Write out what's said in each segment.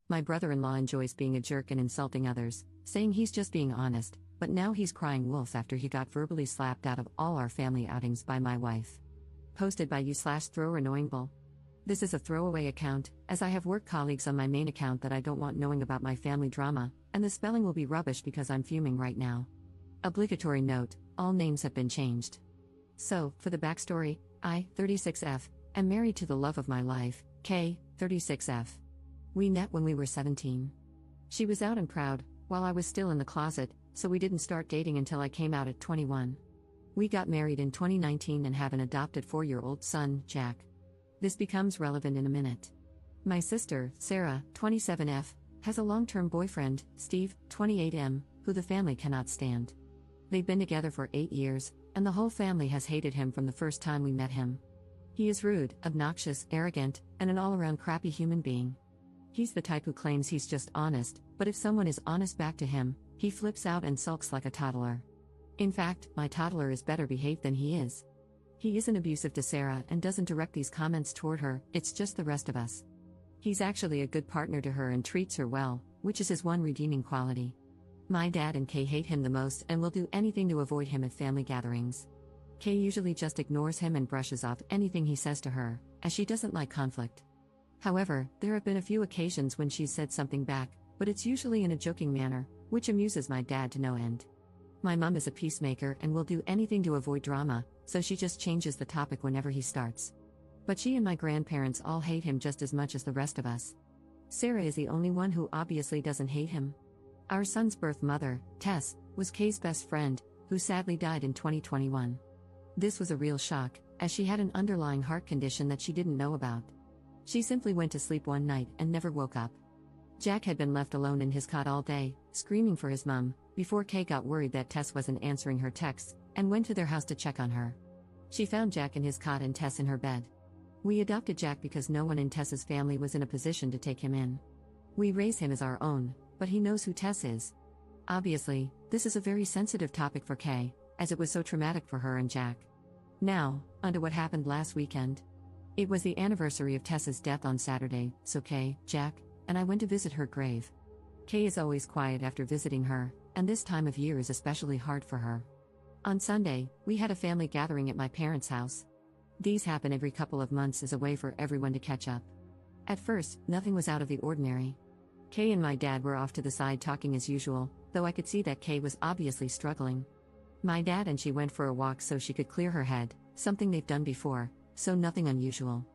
My brother-in-law enjoys being a jerk and insulting others, saying he's just being honest, but now he's crying wolf after he got verbally slapped out of all our family outings by my wife. Posted by you/thrower_annoyingbull. This is a throwaway account, as I have work colleagues on my main account that I don't want knowing about my family drama, and the spelling will be rubbish because I'm fuming right now. Obligatory note, all names have been changed. So, for the backstory, I, 36F, am married to the love of my life, K, 36F. We met when we were 17. She was out and proud, while I was still in the closet, so we didn't start dating until I came out at 21. We got married in 2019 and have an adopted 4-year-old son, Jack. This becomes relevant in a minute. My sister, Sarah, 27F, has a long-term boyfriend, Steve, 28M, who the family cannot stand. They've been together for 8 years, and the whole family has hated him from the first time we met him. He is rude, obnoxious, arrogant, and an all-around crappy human being. He's the type who claims he's just honest, but if someone is honest back to him, he flips out and sulks like a toddler. In fact, my toddler is better behaved than he is. He isn't abusive to Sarah and doesn't direct these comments toward her, it's just the rest of us. He's actually a good partner to her and treats her well, which is his one redeeming quality. My dad and Kay hate him the most and will do anything to avoid him at family gatherings. Kay usually just ignores him and brushes off anything he says to her, as she doesn't like conflict. However, there have been a few occasions when she's said something back, but it's usually in a joking manner, which amuses my dad to no end. My mom is a peacemaker and will do anything to avoid drama, so she just changes the topic whenever he starts. But she and my grandparents all hate him just as much as the rest of us. Sarah is the only one who obviously doesn't hate him. Our son's birth mother, Tess, was Kay's best friend, who sadly died in 2021. This was a real shock, as she had an underlying heart condition that she didn't know about. She simply went to sleep one night and never woke up. Jack had been left alone in his cot all day, screaming for his mum, before Kay got worried that Tess wasn't answering her texts, and went to their house to check on her. She found Jack in his cot and Tess in her bed. We adopted Jack because no one in Tess's family was in a position to take him in. We raise him as our own, but he knows who Tess is. Obviously, this is a very sensitive topic for Kay, as it was so traumatic for her and Jack. Now, onto what happened last weekend. It was the anniversary of Tess's death on Saturday, so Kay, Jack, and I went to visit her grave. Kay is always quiet after visiting her, and this time of year is especially hard for her. On Sunday, we had a family gathering at my parents' house. These happen every couple of months as a way for everyone to catch up. At first, nothing was out of the ordinary. Kay and my dad were off to the side talking as usual, though I could see that Kay was obviously struggling. My dad and she went for a walk so she could clear her head, something they've done before, so nothing unusual.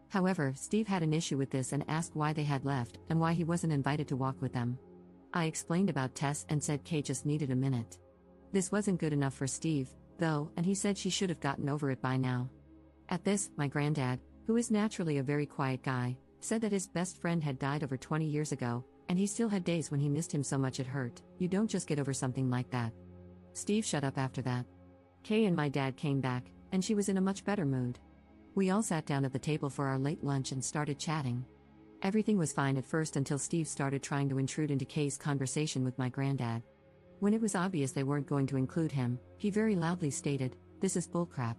However, Steve had an issue with this and asked why they had left and why he wasn't invited to walk with them. I explained about Tess and said Kay just needed a minute. This wasn't good enough for Steve, though, and he said she should have gotten over it by now. At this, my granddad, who is naturally a very quiet guy, said that his best friend had died over 20 years ago, and he still had days when he missed him so much it hurt. You don't just get over something like that. Steve shut up after that. Kay and my dad came back, and she was in a much better mood. We all sat down at the table for our late lunch and started chatting. Everything was fine at first until Steve started trying to intrude into Kay's conversation with my granddad. When it was obvious they weren't going to include him, he very loudly stated, "This is bullcrap.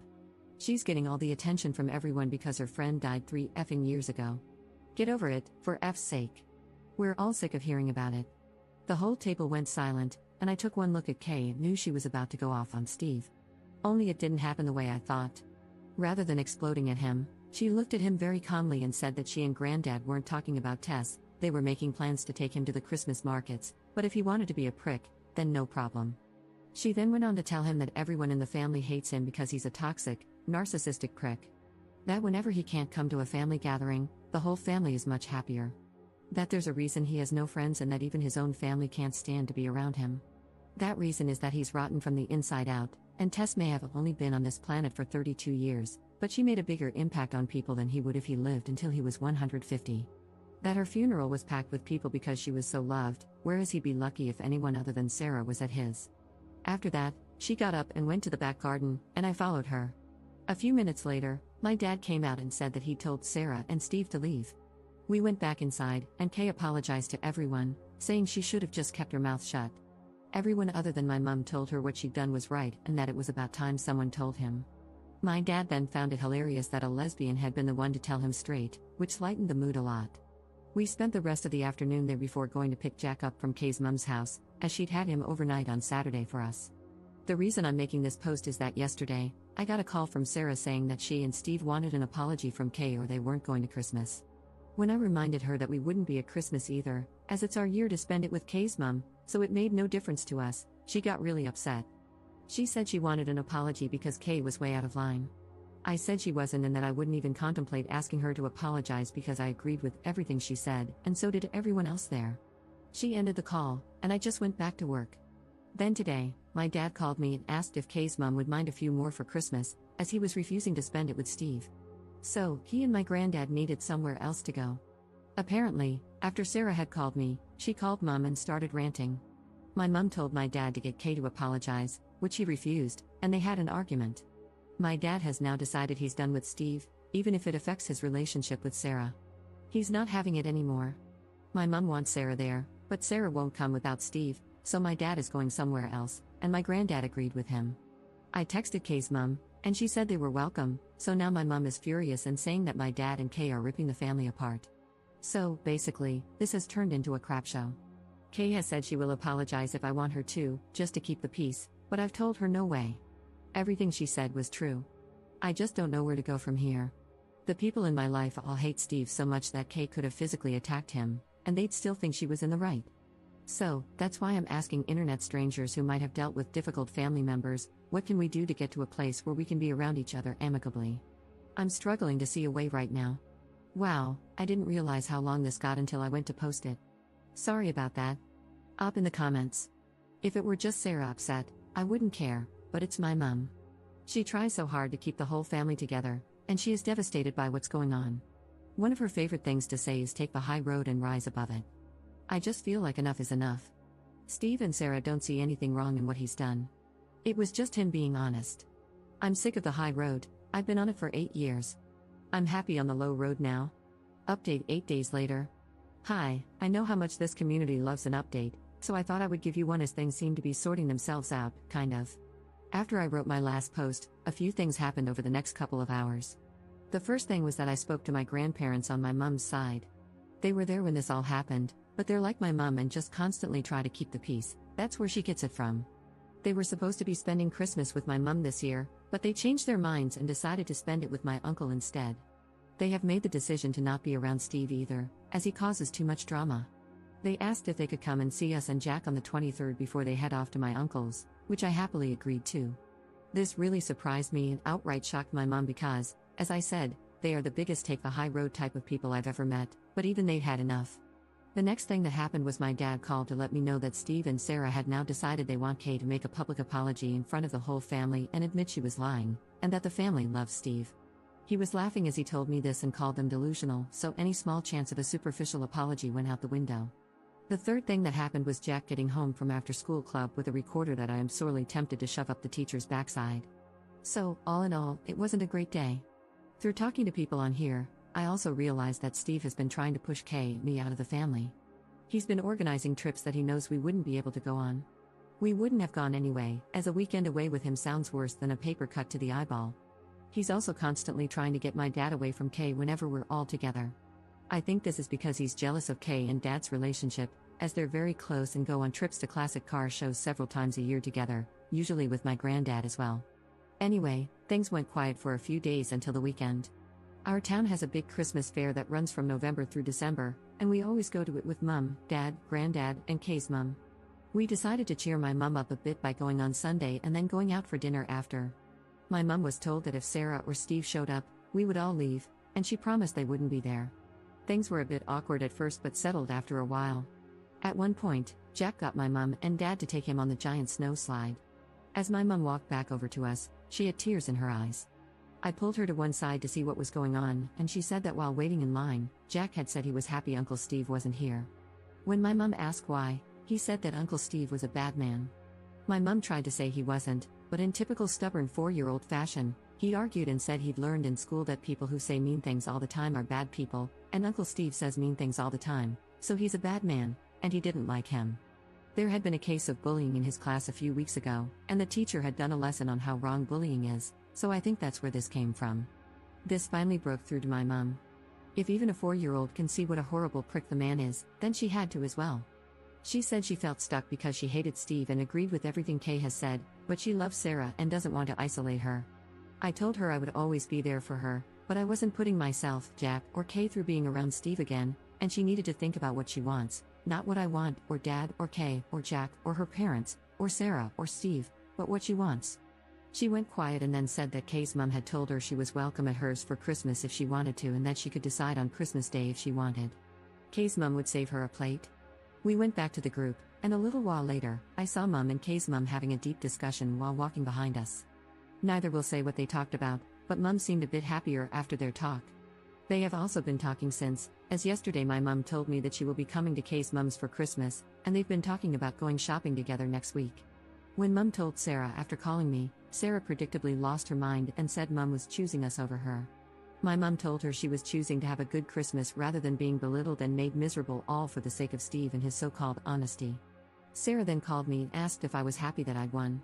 She's getting all the attention from everyone because her friend died 3 effing years ago. Get over it, for F's sake. We're all sick of hearing about it." The whole table went silent, and I took one look at Kay and knew she was about to go off on Steve. Only it didn't happen the way I thought. Rather than exploding at him, she looked at him very calmly and said that she and Granddad weren't talking about Tess, they were making plans to take him to the Christmas markets, but if he wanted to be a prick, then no problem. She then went on to tell him that everyone in the family hates him because he's a toxic, narcissistic prick. That whenever he can't come to a family gathering, the whole family is much happier. That there's a reason he has no friends and that even his own family can't stand to be around him. That reason is that he's rotten from the inside out, and Tess may have only been on this planet for 32 years, but she made a bigger impact on people than he would if he lived until he was 150. That her funeral was packed with people because she was so loved, whereas he'd be lucky if anyone other than Sarah was at his. After that, she got up and went to the back garden, and I followed her. A few minutes later, my dad came out and said that he'd told Sarah and Steve to leave. We went back inside, and Kay apologized to everyone, saying she should have just kept her mouth shut. Everyone other than my mum told her what she'd done was right and that it was about time someone told him. My dad then found it hilarious that a lesbian had been the one to tell him straight, which lightened the mood a lot. We spent the rest of the afternoon there before going to pick Jack up from Kay's mum's house, as she'd had him overnight on Saturday for us. The reason I'm making this post is that yesterday, I got a call from Sarah saying that she and Steve wanted an apology from Kay or they weren't going to Christmas. When I reminded her that we wouldn't be at Christmas either, as it's our year to spend it with Kay's mum, so it made no difference to us, she got really upset. She said she wanted an apology because Kay was way out of line. I said she wasn't and that I wouldn't even contemplate asking her to apologize because I agreed with everything she said, and so did everyone else there. She ended the call, and I just went back to work. Then today, my dad called me and asked if Kay's mum would mind a few more for Christmas, as he was refusing to spend it with Steve. So, he and my granddad needed somewhere else to go. Apparently, after Sarah had called me, she called Mum and started ranting. My mum told my dad to get Kay to apologize, which he refused, and they had an argument. My dad has now decided he's done with Steve, even if it affects his relationship with Sarah. He's not having it anymore. My mum wants Sarah there, but Sarah won't come without Steve, so my dad is going somewhere else, and my granddad agreed with him. I texted Kay's mum, and she said they were welcome, so now my mum is furious and saying that my dad and Kay are ripping the family apart. So, basically, this has turned into a crap show. Kay has said she will apologize if I want her to, just to keep the peace, but I've told her no way. Everything she said was true. I just don't know where to go from here. The people in my life all hate Steve so much that Kay could have physically attacked him, and they'd still think she was in the right. So, that's why I'm asking internet strangers who might have dealt with difficult family members, what can we do to get to a place where we can be around each other amicably? I'm struggling to see a way right now. Wow, I didn't realize how long this got until I went to post it. Sorry about that. Up in the comments. If it were just Sarah upset, I wouldn't care, but it's my mum. She tries so hard to keep the whole family together, and she is devastated by what's going on. One of her favorite things to say is take the high road and rise above it. I just feel like enough is enough. Steve and Sarah don't see anything wrong in what he's done. It was just him being honest. I'm sick of the high road, I've been on it for 8 years. I'm happy on the low road now. Update 8 days later. Hi, I know how much this community loves an update, so I thought I would give you one as things seem to be sorting themselves out, kind of. After I wrote my last post, a few things happened over the next couple of hours. The first thing was that I spoke to my grandparents on my mum's side. They were there when this all happened, but they're like my mum and just constantly try to keep the peace, that's where she gets it from. They were supposed to be spending Christmas with my mum this year, but they changed their minds and decided to spend it with my uncle instead. They have made the decision to not be around Steve either, as he causes too much drama. They asked if they could come and see us and Jack on the 23rd before they head off to my uncle's, which I happily agreed to. This really surprised me and outright shocked my mum because, as I said, they are the biggest take the high road type of people I've ever met, but even they'd had enough. The next thing that happened was my dad called to let me know that Steve and Sarah had now decided they want Kay to make a public apology in front of the whole family and admit she was lying, and that the family loves Steve. He was laughing as he told me this and called them delusional, so any small chance of a superficial apology went out the window. The third thing that happened was Jack getting home from after-school club with a recorder that I am sorely tempted to shove up the teacher's backside. So, all in all, it wasn't a great day. Through talking to people on here, I also realized that Steve has been trying to push Kay and me out of the family. He's been organizing trips that he knows we wouldn't be able to go on. We wouldn't have gone anyway, as a weekend away with him sounds worse than a paper cut to the eyeball. He's also constantly trying to get my dad away from Kay whenever we're all together. I think this is because he's jealous of Kay and Dad's relationship, as they're very close and go on trips to classic car shows several times a year together, usually with my granddad as well. Anyway, things went quiet for a few days until the weekend. Our town has a big Christmas fair that runs from November through December, and we always go to it with Mum, Dad, Granddad, and Kay's mum. We decided to cheer my mum up a bit by going on Sunday and then going out for dinner after. My mum was told that if Sarah or Steve showed up, we would all leave, and she promised they wouldn't be there. Things were a bit awkward at first but settled after a while. At one point, Jack got my mum and Dad to take him on the giant snow slide. As my mum walked back over to us, she had tears in her eyes. I pulled her to one side to see what was going on, and she said that while waiting in line, Jack had said he was happy Uncle Steve wasn't here. When my mum asked why, he said that Uncle Steve was a bad man. My mum tried to say he wasn't, but in typical stubborn 4-year-old fashion, he argued and said he'd learned in school that people who say mean things all the time are bad people, and Uncle Steve says mean things all the time, so he's a bad man, and he didn't like him. There had been a case of bullying in his class a few weeks ago, and the teacher had done a lesson on how wrong bullying is, so I think that's where this came from. This finally broke through to my mum. If even a 4-year-old can see what a horrible prick the man is, then she had to as well. She said she felt stuck because she hated Steve and agreed with everything Kay has said, but she loves Sarah and doesn't want to isolate her. I told her I would always be there for her, but I wasn't putting myself, Jack, or Kay through being around Steve again, and she needed to think about what she wants, not what I want, or Dad, or Kay, or Jack, or her parents, or Sarah, or Steve, but what she wants. She went quiet and then said that Kay's mom had told her she was welcome at hers for Christmas if she wanted to and that she could decide on Christmas Day if she wanted. Kay's mom would save her a plate. We went back to the group, and a little while later, I saw Mom and Kay's mom having a deep discussion while walking behind us. Neither will say what they talked about, but Mom seemed a bit happier after their talk. They have also been talking since, as yesterday my mom told me that she will be coming to Kay's mom's for Christmas, and they've been talking about going shopping together next week. When Mom told Sarah after calling me, Sarah predictably lost her mind and said Mom was choosing us over her. My mom told her she was choosing to have a good Christmas rather than being belittled and made miserable, all for the sake of Steve and his so-called honesty. Sarah then called me and asked if I was happy that I'd won.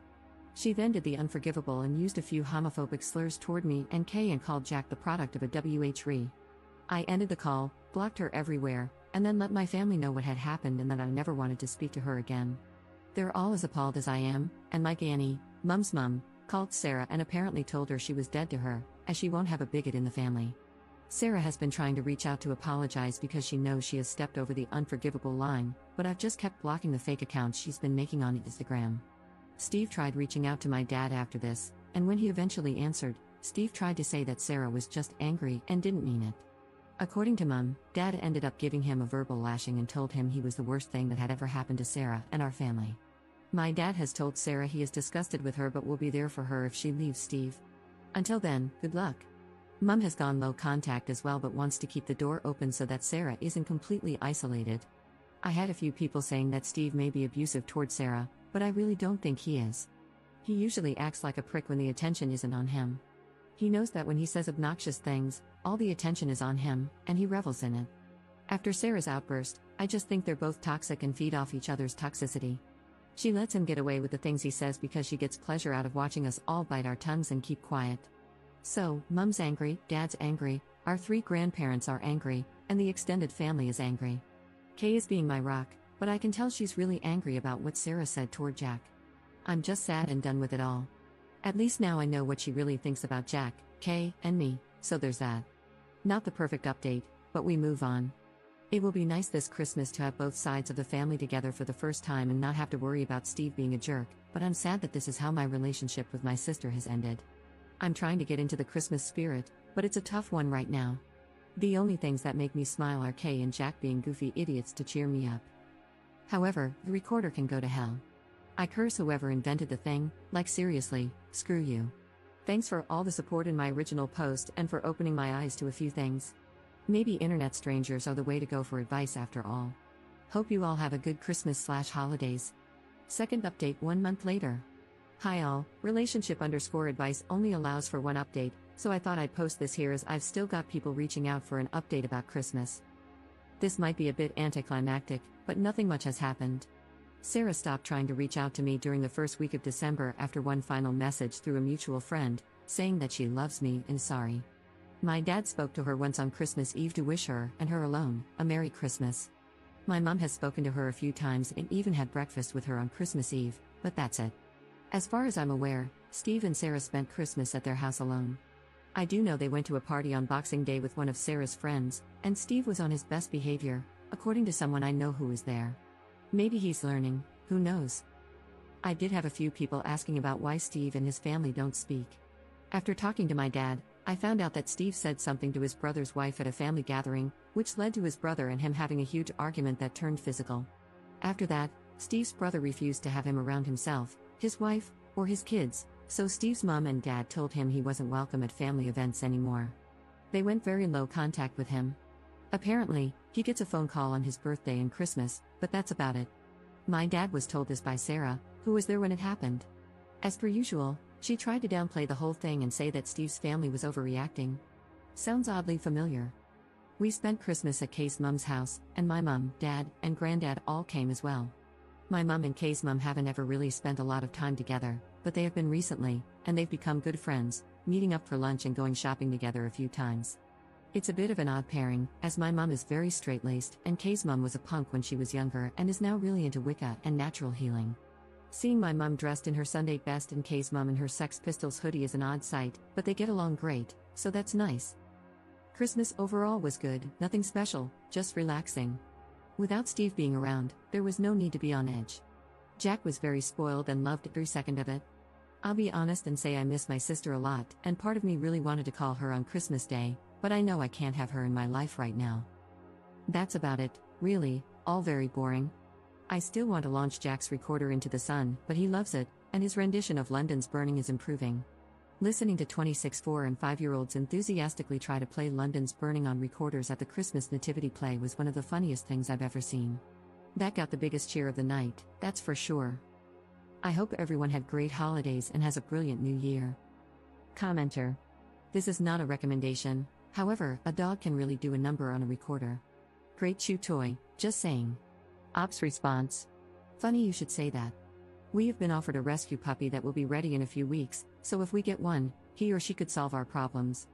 She then did the unforgivable and used a few homophobic slurs toward me and Kay and called Jack the product of a WH-re. I ended the call, blocked her everywhere, and then let my family know what had happened and that I never wanted to speak to her again. They're all as appalled as I am, and Mike Annie, Mom's mom, called Sarah and apparently told her she was dead to her, as she won't have a bigot in the family. Sarah has been trying to reach out to apologize because she knows she has stepped over the unforgivable line, but I've just kept blocking the fake accounts she's been making on Instagram. Steve tried reaching out to my dad after this, and when he eventually answered, Steve tried to say that Sarah was just angry and didn't mean it. According to Mom, Dad ended up giving him a verbal lashing and told him he was the worst thing that had ever happened to Sarah and our family. My dad has told Sarah he is disgusted with her but will be there for her if she leaves Steve. Until then, good luck. Mom has gone low contact as well but wants to keep the door open so that Sarah isn't completely isolated. I had a few people saying that Steve may be abusive toward Sarah, but I really don't think he is. He usually acts like a prick when the attention isn't on him. He knows that when he says obnoxious things, all the attention is on him, and he revels in it. After Sarah's outburst, I just think they're both toxic and feed off each other's toxicity. She lets him get away with the things he says because she gets pleasure out of watching us all bite our tongues and keep quiet. So, Mom's angry, Dad's angry, our 3 grandparents are angry, and the extended family is angry. Kay is being my rock, but I can tell she's really angry about what Sarah said toward Jack. I'm just sad and done with it all. At least now I know what she really thinks about Jack, Kay, and me, so there's that. Not the perfect update, but we move on. It will be nice this Christmas to have both sides of the family together for the first time and not have to worry about Steve being a jerk, but I'm sad that this is how my relationship with my sister has ended. I'm trying to get into the Christmas spirit, but it's a tough one right now. The only things that make me smile are Kay and Jack being goofy idiots to cheer me up. However, the recorder can go to hell. I curse whoever invented the thing, like seriously, screw you. Thanks for all the support in my original post and for opening my eyes to a few things. Maybe internet strangers are the way to go for advice after all. Hope you all have a good Christmas/holidays. Second update 1 month later. Hi all, relationship_advice only allows for one update, so I thought I'd post this here as I've still got people reaching out for an update about Christmas. This might be a bit anticlimactic, but nothing much has happened. Sarah stopped trying to reach out to me during the first week of December after one final message through a mutual friend, saying that she loves me and sorry. My dad spoke to her once on Christmas Eve to wish her, and her alone, a Merry Christmas. My mom has spoken to her a few times and even had breakfast with her on Christmas Eve, but that's it. As far as I'm aware, Steve and Sarah spent Christmas at their house alone. I do know they went to a party on Boxing Day with one of Sarah's friends, and Steve was on his best behavior, according to someone I know who was there. Maybe he's learning, who knows? I did have a few people asking about why Steve and his family don't speak. After talking to my dad, I found out that Steve said something to his brother's wife at a family gathering, which led to his brother and him having a huge argument that turned physical. After that, Steve's brother refused to have him around himself, his wife, or his kids, so Steve's mom and dad told him he wasn't welcome at family events anymore. They went very low contact with him. Apparently, he gets a phone call on his birthday and Christmas, but that's about it. My dad was told this by Sarah, who was there when it happened. As per usual, she tried to downplay the whole thing and say that Steve's family was overreacting. Sounds oddly familiar. We spent Christmas at Kay's mom's house, and my mom, dad, and granddad all came as well. My mom and Kay's mom haven't ever really spent a lot of time together, but they have been recently, and they've become good friends, meeting up for lunch and going shopping together a few times. It's a bit of an odd pairing, as my mum is very straight-laced, and Kay's mum was a punk when she was younger and is now really into Wicca and natural healing. Seeing my mum dressed in her Sunday best and Kay's mum in her Sex Pistols hoodie is an odd sight, but they get along great, so that's nice. Christmas overall was good, nothing special, just relaxing. Without Steve being around, there was no need to be on edge. Jack was very spoiled and loved every second of it. I'll be honest and say I miss my sister a lot, and part of me really wanted to call her on Christmas Day, but I know I can't have her in my life right now. That's about it, really, all very boring. I still want to launch Jack's recorder into the sun, but he loves it, and his rendition of London's Burning is improving. Listening to 26 4 and 5-year-olds enthusiastically try to play London's Burning on recorders at the Christmas nativity play was one of the funniest things I've ever seen. That got the biggest cheer of the night, that's for sure. I hope everyone had great holidays and has a brilliant new year. Commenter. This is not a recommendation, however, a dog can really do a number on a recorder. Great chew toy, just saying. Ops response. Funny you should say that. We have been offered a rescue puppy that will be ready in a few weeks, so if we get one, he or she could solve our problems.